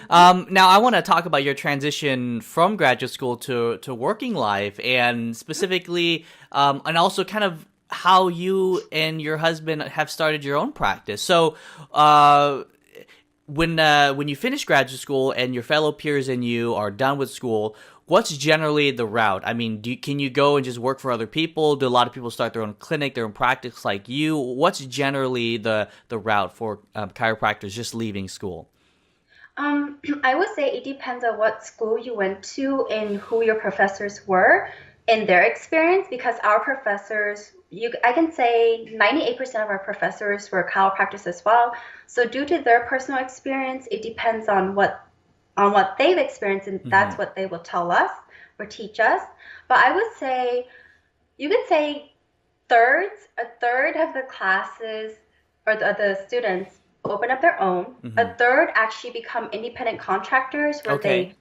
Now, I want to talk about your transition from graduate school to working life, and specifically, and also kind of how you and your husband have started your own practice. So, when you finish graduate school and your fellow peers and you are done with school, what's generally the route? I mean, can you go and just work for other people? Do a lot of people start their own clinic, their own practice like you? What's generally the route for chiropractors just leaving school? I would say it depends on what school you went to and who your professors were in their experience because our professors, I can say 98% of our professors were chiropractors as well. So due to their personal experience, it depends on what they've experienced and that's Hmm. what they will tell us or teach us. But I would say you could say a third of the classes or the students open up their own. Hmm. A third actually become independent contractors where Okay. they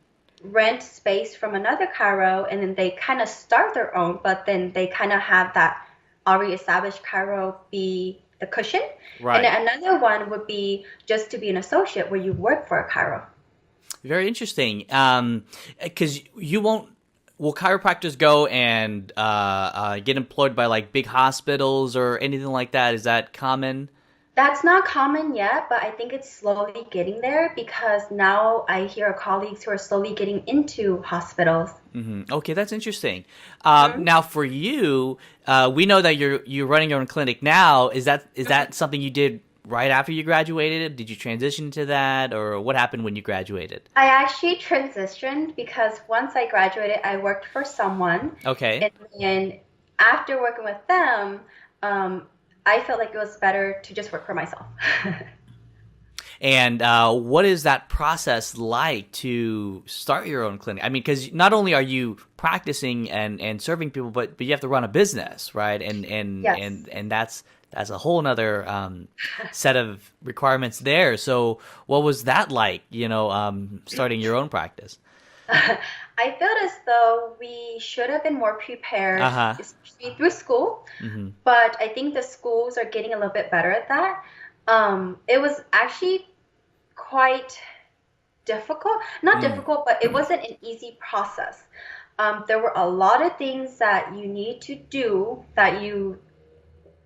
rent space from another chiro and then they kind of start their own, but then they kind of have that already established chiro be the cushion. And Right. then another one would be just to be an associate where you work for a chiro. Very interesting. Because you won't. Will chiropractors go and get employed by like big hospitals or anything like that? Is that common? That's not common yet, but I think it's slowly getting there because now I hear colleagues who are slowly getting into hospitals. Hmm. Okay, that's interesting. Mhm. Now, for you, we know that you're running your own clinic now. Is that something you did right after you graduated? Did you transition to that, or what happened when you graduated? I actually transitioned because once I graduated, I worked for someone, Okay. and then after working with them, um, I felt like it was better to just work for myself. And what is that process like to start your own clinic? I mean, because not only are you practicing and serving people, but you have to run a business, right? Yes. And that's a whole nother set of requirements there. So, what was that like? Starting your own practice. I felt as though we should have been more Uh prepared, huh. especially through school, Hmm. but I think the schools are getting a little bit better at that. It was actually quite difficult, not Mm. difficult, but it wasn't an easy process. There were a lot of things that you need to do that you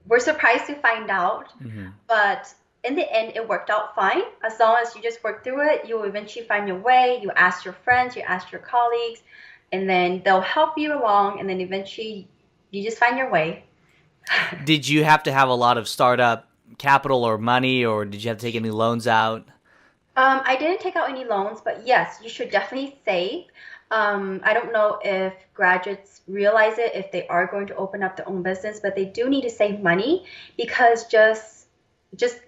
were surprised to find out, Hmm. but in the end, it worked out fine. As long as you just work through it, you will eventually find your way. You ask your friends, you ask your colleagues, and then they'll help you along, and then eventually you just find your way. Did you have to have a lot of startup capital or money, or did you have to take any loans out? I didn't take out any loans, but yes, you should definitely save. I don't know if graduates realize it if they are going to open up their own business, but they do need to save money because just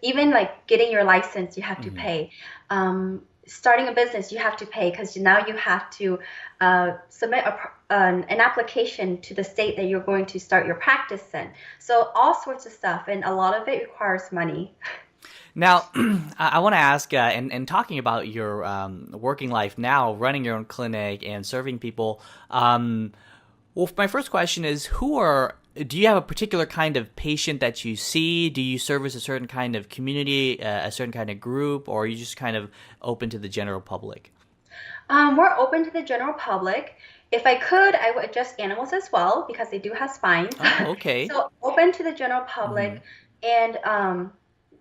even like getting your license, you have to Hmm. pay. Starting a business, you have to pay because now you have to submit an application to the state that you're going to start your practice in. So all sorts of stuff, and a lot of it requires money. Now, I want to ask, and talking about your working life now, running your own clinic and serving people. Well, my first question is, do you have a particular kind of patient that you see? Do you service a certain kind of community, a certain kind of group, or are you just kind of open to the general public? We're open to the general public. If I could, I would adjust animals as well because they do have spines. Oh, okay. So open to the general Hmm. public, and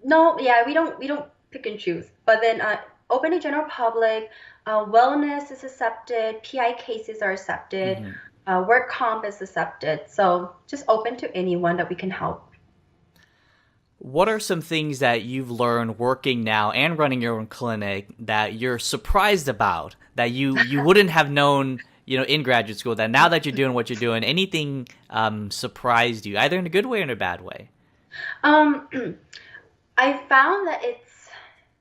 no, yeah, we don't pick and choose. But then open to general public, wellness is accepted, PI cases are accepted, Hmm. work comp is accepted. So just open to anyone that we can help. What are some things that you've learned working now and running your own clinic that you're surprised about that you wouldn't have known, in graduate school, that now that you're doing what you're doing, anything surprised you, either in a good way or in a bad way? Um, I found that it's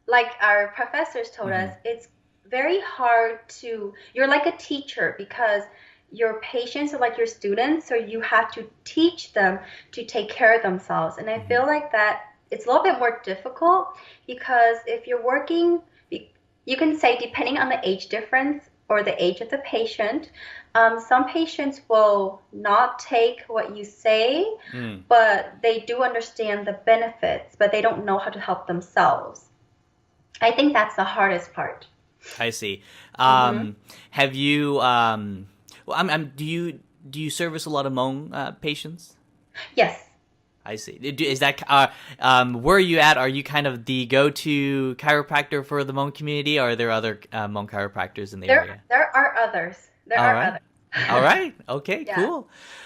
like our professors told us, Hmm. it's very hard to, you're like a teacher because your patients are like your students, so you have to teach them to take care of themselves. And I Hmm. feel like that it's a little bit more difficult because if you're working, you can say depending on the age difference or the age of the patient, some patients will not take what you say, Mm. but they do understand the benefits, but they don't know how to help themselves. I think that's the hardest part. I see. Hmm. Have you well, do you service a lot of Hmong patients? Yes. I see. Is that where are you at? Are you kind of the go-to chiropractor for the Hmong community, or are there other Hmong chiropractors in the area? There are others. There All are right. All others. right. Okay, Yeah. cool.